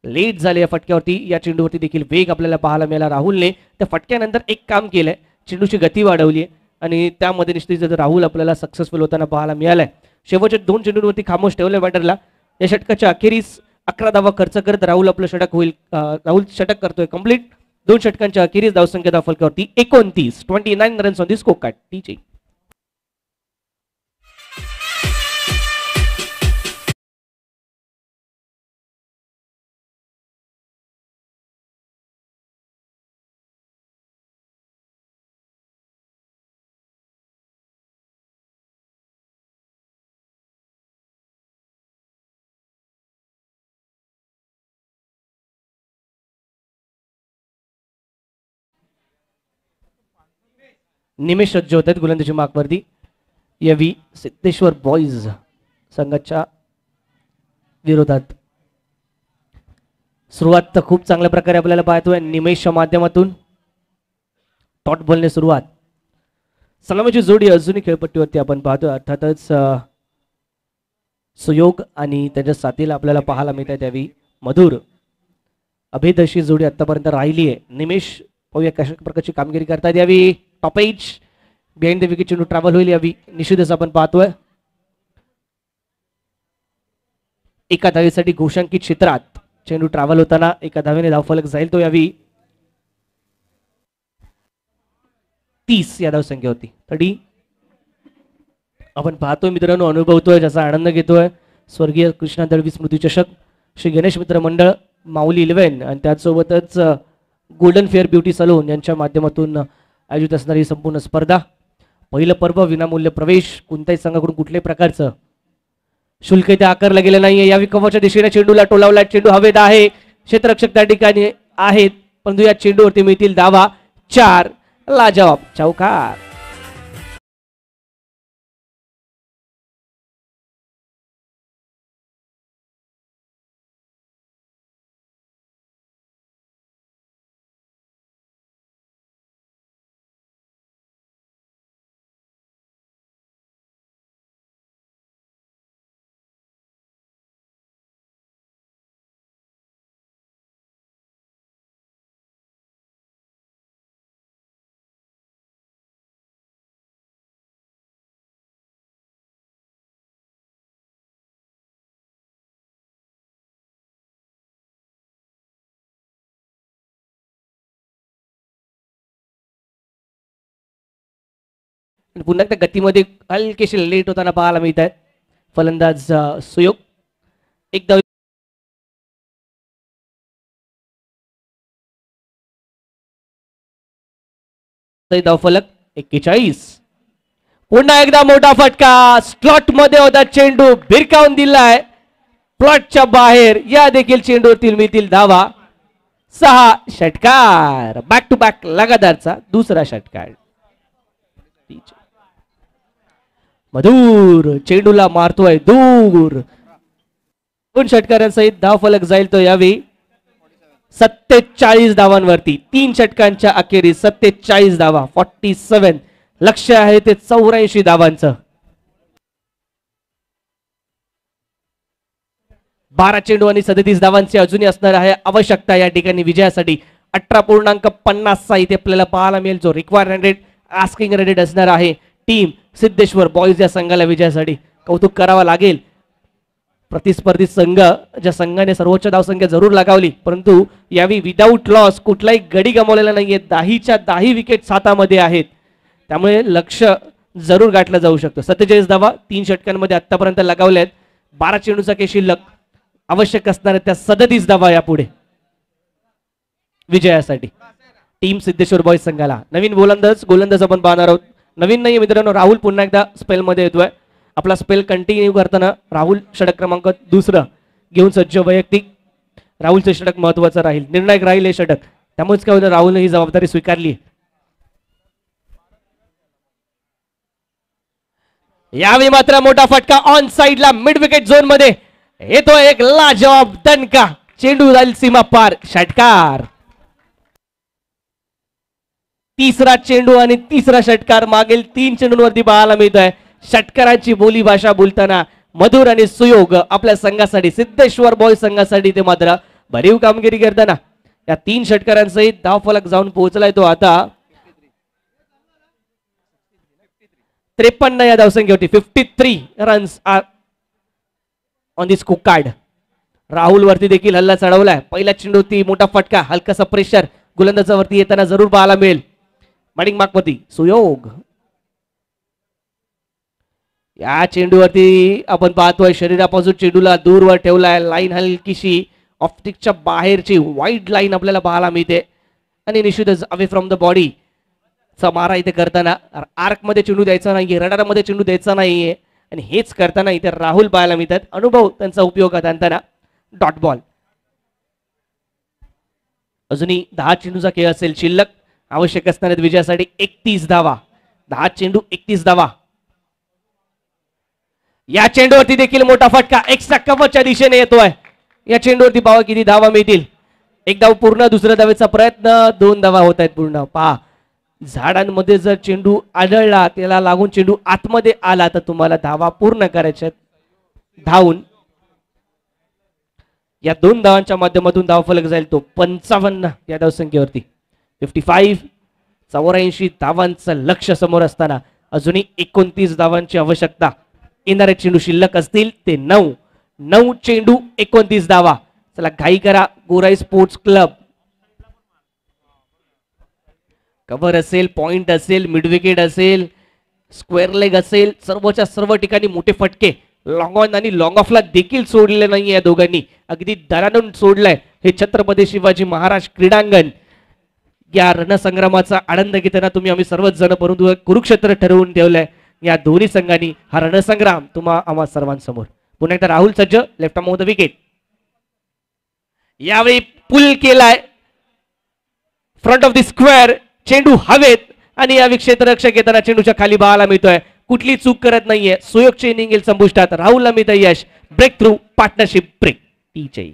लेट झाले या फटक्यावरती. या चेंडूवरती देखील वेग आपल्याला पाहायला मिळाला. राहुलने त्या फटक्यानंतर एक काम केलंय, चेंडूची गती वाढवली आहे आणि त्यामध्ये निश्चितच राहुल आपल्याला सक्सेसफुल होताना पाहायला मिळालाय. शेवटच्या 2 चेंडूंवरती खामोश ठेवलंय बॅटरला. या षटकाच्या अखेरीस 11 धावा खर्च करत राहुल आपलं षटक होईल. राहुल षटक करतोय कंप्लीट. 2 षटकांच्या अखेरीस धावसंख्या धावफलकावरती 29 runs on the score card. टीचे निमेश सज्ज होत आहेत गोलंदाजी मार्कवरती. यावी सिद्धेश्वर बॉईज संघाच्या विरोधात. सुरुवात तर खूप चांगल्या प्रकारे आपल्याला पाहतोय निमेशच्या माध्यमातून. टॉट बॉलने सुरुवात. सलामीची जोडी अजूनही खेळपट्टीवरती आपण पाहतोय. अर्थातच सुयोग आणि त्याच्या साथीला आपल्याला पाहायला मिळत आहे. त्यावेळी मधुर अभेद अशी जोडी आतापर्यंत राहिली आहे. निमेश पाहूया कशा प्रकारची कामगिरी करतात. यावी top edge behind the wicket चेंडू ट्रॅव्हल होईल. यावी निश्चितच आपण पाहतोय एका धावेसाठी घोषांकित क्षेत्रात चेंडू ट्रॅव्हल होताना एका धावेने धावफलक जाईल तो. यावी 30 या धावसंख्या होती. तरी आपण पाहतोय मित्रांनो, अनुभवतोय, ज्याचा आनंद घेतोय. स्वर्गीय कृष्णा दळवी स्मृती चषक, श्री गणेश मित्र मंडळ, माऊली 11 आणि त्याचसोबतच गोल्डन फेअर ब्युटी सलून यांच्या माध्यमातून आयोजित असणारी संपूर्ण स्पर्धा. पहिलं पर्व, विनामूल्य प्रवेश, कोणत्याही संघाकडून कुठल्याही प्रकारचं शुल्क इथे आकारलं गेलं नाहीये. या विकवाच्या दिशेने चेंडूला टोलावला. चेंडू हवेत आहे, क्षेत्ररक्षक त्या ठिकाणी आहेत, परंतु या चेंडूवरती मिळतील धावा 4. लाजवाब चौकार. पुन्हा एकदा गतीमध्ये हलकेशी लेट होताना पाहायला मिळत आहे. फलंदाज सुयोग. एकदा धावफलक 41. पुन्हा एकदा मोठा फटका. स्लॉट मध्ये होता चेंडू, भिरकावून दिलाय प्लॉटच्या बाहेर. या देखील चेंडूवरती मिळतील धावा 6. षटकार. बॅक टू बॅक लगातारचा दुसरा षटकार. मधुर चेंडूला मारतोय दूर. 2 षटकारांसहित धावफलक जाईल तो. यावेळी 47 धावांवरती. 3 षटकांच्या अखेरीस 47 धावा. 47. लक्ष्य आहे ते 84 धावांचं. 12 चेंडू आणि 37 धावांची अजूनही असणार आहे आवश्यकता या ठिकाणी विजयासाठी. 18.50 इथे आपल्याला पाहायला मिळेल जो रिक्वायर्ड रेट, आस्किंग रेट असणार आहे टीम सिद्धेश्वर बॉईज या संघाला विजयासाठी. कौतुक करावं लागेल. प्रतिस्पर्धी संघ ज्या संघाने सर्वोच्च धावसंख्या जरूर लगावली, परंतु यावेळी विदाऊट लॉस कुठलाही गडी गमावलेला नाहीये. 10च्या 10 विकेट हातामध्ये आहेत, त्यामुळे लक्ष्य जरूर गाठलं जाऊ शकतं. 47 धावा 3 षटकांमध्ये आतापर्यंत लगावल्या आहेत. 12 चेंडूचा काही शिल्लक आवश्यक असणार त्या 37 धावा यापुढे विजयासाठी टीम सिद्धेश्वर बॉईज संघाला. नवीन गोलंदाज आपण पाहणार आहोत. नवीन नाही मित्रांनो, राहुल पुन्हा एकदा स्पेल मध्ये येतोय. आपला स्पेल कंटिन्यू करताना राहुल षटक क्रमांक 2 घेऊन सज्ज. वैयक्तिक राहुलचं षटक महत्वाचं राहील, निर्णायक राहील हे षटक. त्यामुळेच काय होतं, राहुलने ही जबाबदारी स्वीकारली. यावेळी मात्र मोठा फटका ऑन साइडला मिड विकेट झोन मध्ये. येतो एक लाजवाब दणका, चेंडू जाईल सीमा पार, षटकार. तिसरा चेंडू आणि तिसरा षटकार मागील 3 चेंडूंवरती पाहायला मिळतोय. षटकाराची बोली भाषा बोलताना मधुर आणि सुयोग आपल्या संघासाठी, सिद्धेश्वर बॉयज संघासाठी ते मात्र भरीव कामगिरी करताना या 3 षटकारांसहित धाव फलक जाऊन पोहोचलाय तो आता 53 या धावसंख्येवरती. 53 runs are on the score card. Rahul वरती देखील हल्ला चढवलाय. पहिल्या चेंडूवरती मोठा फटका, हलकासा प्रेशर गोलंदाजावरती येताना जरूर पाहायला मिळेल. बॅटिंग मार्कवरती सुयोग. या चेंडूवरती आपण पाहतोय शरीरापासून चेंडूला दूरवर ठेवलाय. लाईन हलकीशी ऑप्टिकच्या बाहेरची वाईड लाईन आपल्याला पाहायला मिळते आणि निश्चितच अवे फ्रॉम द बॉडी चा मारा इथे करताना आर्क मध्ये चेंडू द्यायचा नाहीये, रडार मध्ये चेंडू द्यायचा नाहीये आणि हेच करताना इथे राहुल पाहायला मिळतात. अनुभव त्यांचा उपयोगात आणताना डॉट बॉल. अजूनही 10 चेंडूचा खेळ असेल शिल्लक. आवश्यक असणाऱ्या विजयासाठी 31 धावा. 10 चेंडू 31 धावा. या चेंडूवरती देखील मोठा फटका एक्स्ट्रा कव्हरच्या दिशेने येतोय. या चेंडूवरती पाहा किती धावा मिळतील. एक धाव पूर्ण, दुसऱ्या धावेचा प्रयत्न, 2 धावा होत आहेत पूर्ण. पहा झाडांमध्ये जर चेंडू आढळला, त्याला लागून चेंडू आतमध्ये आला तर तुम्हाला धावा पूर्ण करायच्या. धावून या 2 धावांच्या माध्यमातून धाव फलक जाईल तो 55 या धावसंख्येवरती. 55 84 धावांचं लक्ष समोर असताना अजूनही 29 धावांची आवश्यकता. येणारे चेंडू शिल्लक असतील ते 9 चेंडू 29 धावा. चला घाई करा. गोराई स्पोर्ट्स क्लब. कव्हर असेल, पॉइंट असेल, मिड विकेट असेल, स्क्वेअर लेग असेल, सर्वच्या सर्व ठिकाणी मोठे फटके. लॉंग ऑन आणि लॉंग ऑफला देखील सोडले नाही या दोघांनी. अगदी दरानं सोडलंय हे छत्रपती शिवाजी महाराज क्रीडांगण. या रणसंग्रामाचा आनंद घेताना तुम्ही आम्ही सर्वच जण परंतु कुरुक्षेत्र ठरवून ठेवलंय. या दोन्ही संघांनी हा रणसंग्राम तुम्हा आम्हा सर्वांसमोर. पुन्हा एकदा राहुल सज्ज, left arm of the wicket. यावेळी पुल केलाय फ्रंट ऑफ द स्क्वेअर. चेंडू हवेत आणि या क्षेत्ररक्षक येताना चेंडूच्या खाली पाहायला मिळतोय. कुठली चूक करत नाहीये. सुयोगची इनिंग येईल संपुष्टात. राहुलला मिळतं यश. Breakthrough partnership break. टीचे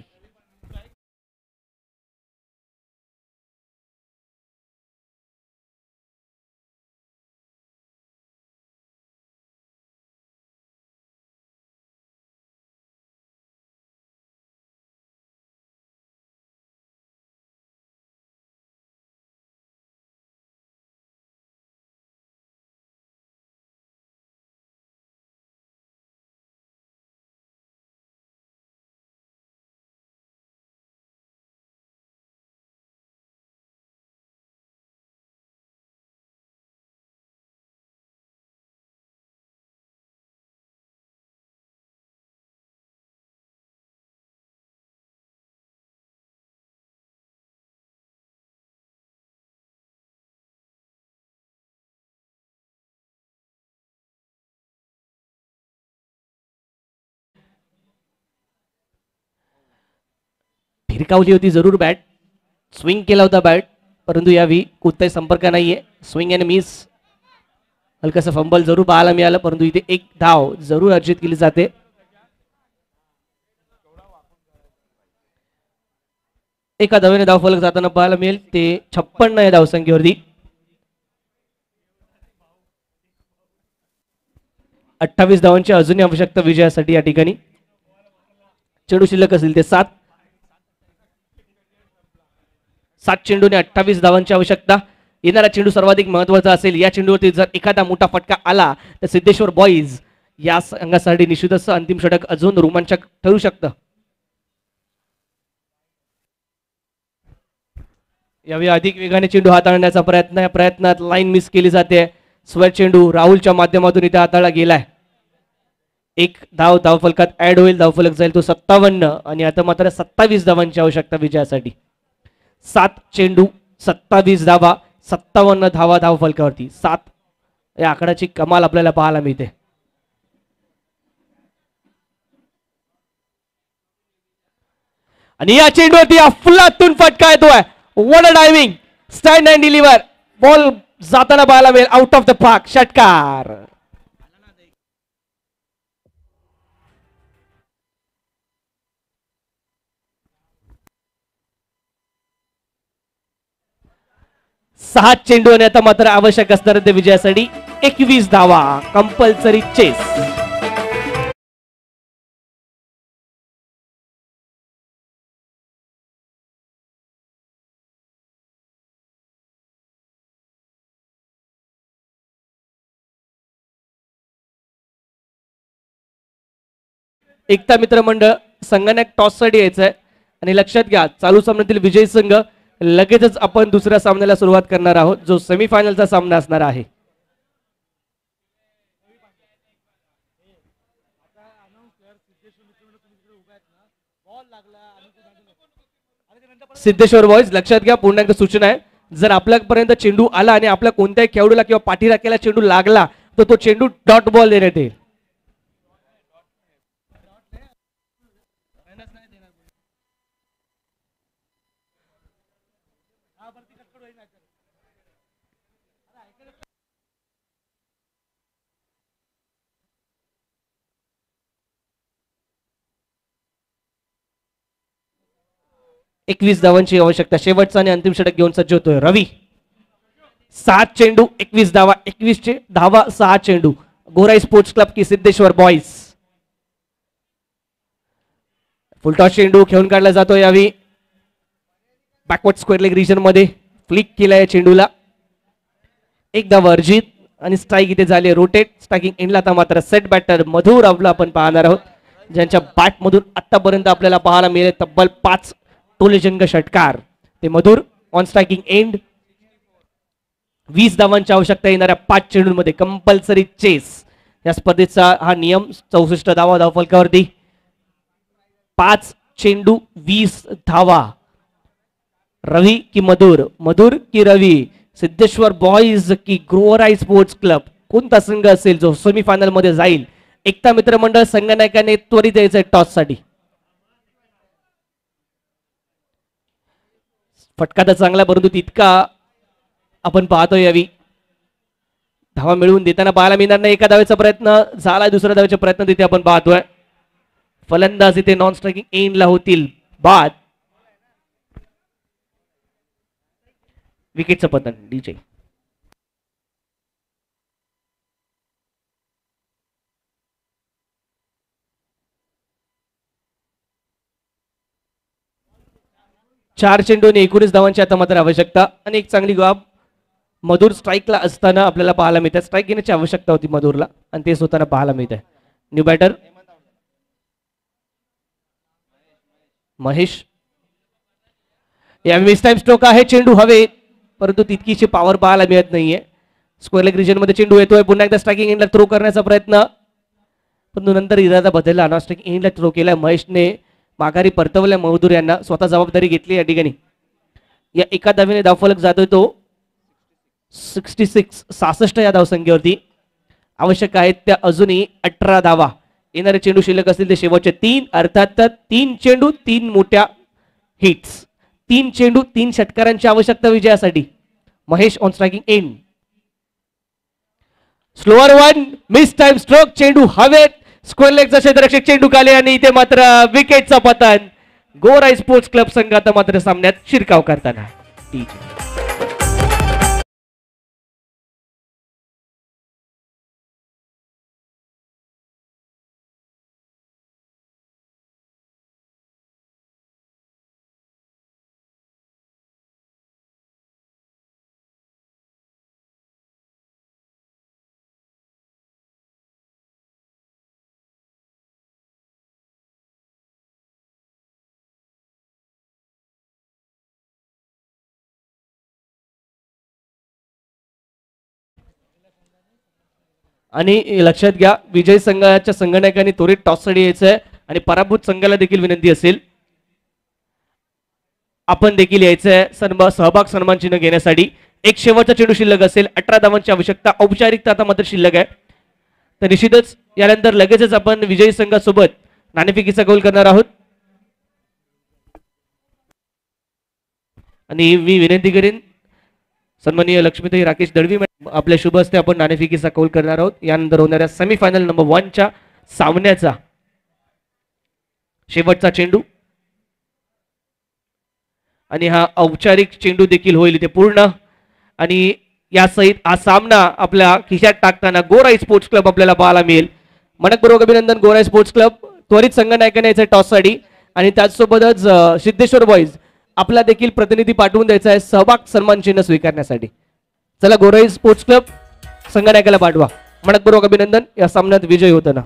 फिरकावली होती जरूर बॅट. स्विंग केला होता बॅट, परंतु यावेळी कोणताही संपर्क नाहीये. Swing and miss. हलकासा फंबल जरूर पाहायला मिळालं, परंतु इथे एक धाव जरूर अर्जित केली जाते. एका धावेने धाव फलक जाताना पाहायला मिळेल ते 56 या धावसंख्येवरती. 28 धावांची अजूनही आवश्यकता विजयासाठी या ठिकाणी. चेंडू शिल्लक असेल ते 7 चेंडूने 28 धावांची आवश्यकता. येणारा चेंडू सर्वाधिक महत्वाचा असेल. या चेंडूवरती जर एखादा मोठा फटका आला तर सिद्धेश्वर बॉईज या संघासाठी निश्चितच अंतिम षटक अजून रोमांचक ठरू शकतं. यावेळी अधिक वेगाने चेंडू हाताळण्याचा प्रयत्न. या प्रयत्नात लाईन मिस केली जाते. स्वर चेंडू राहुलच्या माध्यमातून इथे हाताळला गेलाय. एक धाव धावफलकात ऍड होईल. धावफलक जाईल तो 57 आणि आता मात्र 27 धावांची आवश्यकता विजयासाठी. 7 चेंडू 27 धावा, 57 धावा धावफलकावरती. 7 या आकड्याची कमाल आपल्याला पाहायला मिळते. आणि या चेंडूवरती अफलातून फटका येतोय. What a diving, stand and deliver. Ball जाताना पाहायला मिळेल आउट ऑफ द पार्क. षटकार. 6 चेंडू आणि आता मात्र आवश्यक असणार ते विजयासाठी 21 धावा कंपल्सरी चेस. एकता मित्र मंडळ संघाने टॉस साठी यायचंय आणि लक्षात घ्या चालू सामन्यातील विजयी संघ लगेचच आपण दुसऱ्या सामन्याला सुरुवात करणार आहोत जो सेमीफायनलचा सामना असणार आहे. सिद्धेश्वर बॉयज लक्षात घ्या पुन्हा एकदा सूचना आहे जर आपल्यापर्यंत चेंडू आला आणि आपल्या कोणत्याही खेळाडूला किंवा पाठीराख्याला चेंडू लागला तर तो चेंडू डॉट बॉल देण्यात येईल. एकवीस धावांची आवश्यकता शेवटचा आणि अंतिम षटक घेऊन सज्ज होतोय रवी. 7 चेंडू 21 धावा 21 चे धावा 6 चेंडू गोराई स्पोर्ट्स क्लब की सिद्धेश्वर बॉयज. फुलटॉस चेंडू खेळून काढला जातो यावी बॅकवर्ड स्क्वेअर लेग रिजन मध्ये फ्लिक केला या चेंडूला. एक धावा अर्जित आणि स्ट्राईक इथे झाली रोटेट. स्ट्रायकिंग एंडला आता मात्र सेट बॅटर मधुर अवला आपण पाहणार आहोत ज्यांच्या बॅट मधून आतापर्यंत आपल्याला पाहायला मिळेल तब्बल 5 टोलेजंग षटकार. ते मधुर ऑन स्ट्रायकिंग एंड 20 धावांची आवश्यकता येणाऱ्या 5 चेंडूंमध्ये कंपल्सरी चेस या स्पर्धेचा हा नियम. 64 धावा धावफलकावरती 5 चेंडू 20 धावा. रवी की मधुर मधुर की रवी सिद्धेश्वर बॉयज की गोराई स्पोर्ट्स क्लब कोणता संघ असेल जो सेमीफायनल मध्ये जाईल. एकता मित्र मंडळ संघनायकाने त्वरित यायचंय टॉस साठी. फटका तर चांगला परंतु तितका आपण पाहतोय यावी धावा मिळवून देताना पाहायला मिळणार नाही. एका धावेचा प्रयत्न झाला दुसऱ्या धावेचा प्रयत्न तिथे आपण पाहतोय. फलंदाज इथे नॉन स्ट्रायकिंग एंडला होतील बाद. विकेटचं पतन डीजे. चार चेंडू आणि 19 धावांची आता मात्र आवश्यकता आणि एक चांगली बाब मधुर स्ट्राईकला असताना आपल्याला पाहायला मिळते. स्ट्राईक घेण्याची आवश्यकता होती मधुरला आणि तेच होताना पाहायला मिळते. न्यू बॅटर महेश या मिस टाइम स्ट्रोक आहे. चेंडू हवे परंतु तितकीची पॉवर पाहायला मिळत नाहीये. स्क्वेअर लेग रिजन मध्ये चेंडू येतोय. पुन्हा एकदा स्ट्रायकिंग एंडला थ्रो करण्याचा प्रयत्न परंतु नंतर इरादा बदलला. नॉन स्ट्रायकिंग एंडला थ्रो केला. महेशने माघारी परतवल्या. मधुर यांना स्वतः जबाबदारी घेतली या ठिकाणी. या एका धावेने धावफलक जातोय तो 66 या धावसंख्येवरती. आवश्यक आहेत त्या अजूनही 18 धावा. येणारे चेंडू शिल्लक असतील ते शेवटचे 3 अर्थात 3 चेंडू 3 मोठ्या हिट्स 3 चेंडू 3 षटकारांची आवश्यकता विजयासाठी. Mahesh on striking end slower one miss time stroke. चेंडू हवेत स्क्वेअर लेगचा क्षेत्ररक्षक चेंडू खाली आणि इथे मात्र विकेटचा पतन. गोराई स्पोर्ट्स क्लब संघात मात्र सामन्यात शिरकाव करताना आणि लक्षात घ्या विजय संघाच्या संघनायकांनी त्वरित टॉससाठी यायचंय आणि पराभूत संघाला देखील विनंती असेल आपण देखील यायचंय सहभाग सन्मान चिन्ह घेण्यासाठी. एक शेवटचा चेंडू शिल्लक असेल. 18 धावांची आवश्यकता. औपचारिकता आता मात्र शिल्लक आहे तर निश्चितच यानंतर लगेचच आपण विजयी संघासोबत नाणेफेकीचा गोल करणार आहोत. आणि मी विनंती करेन सन्माननीय लक्ष्मीताई राकेश दळवी आपल्या शुभ हस्ते आपण नाणेफेकीचा कौल करणार आहोत. यानंतर होणाऱ्या सेमीफायनल नंबर 1च्या सामन्याचा शेवटचा चेंडू आणि हा औपचारिक चेंडू देखील होईल. इथे पूर्ण आणि या सहित हा सामना आपल्या खिशात टाकताना गोराई स्पोर्ट्स क्लब आपल्याला पाहायला मिळेल. मनपूर्वक अभिनंदन गोराई स्पोर्ट्स क्लब. त्वरित संघनायकाने यायचं टॉससाठी आणि त्याचसोबतच सिद्धेश्वर बॉईज आपला देखील प्रतिनिधी पाठवून द्यायचा आहे सहभाग सन्मान चिन्ह स्वीकारण्यासाठी. चला गोराई स्पोर्ट्स क्लब संघनायकाला पाठवा. मनपूर्वक अभिनंदन या सामन्यात विजयी होताना.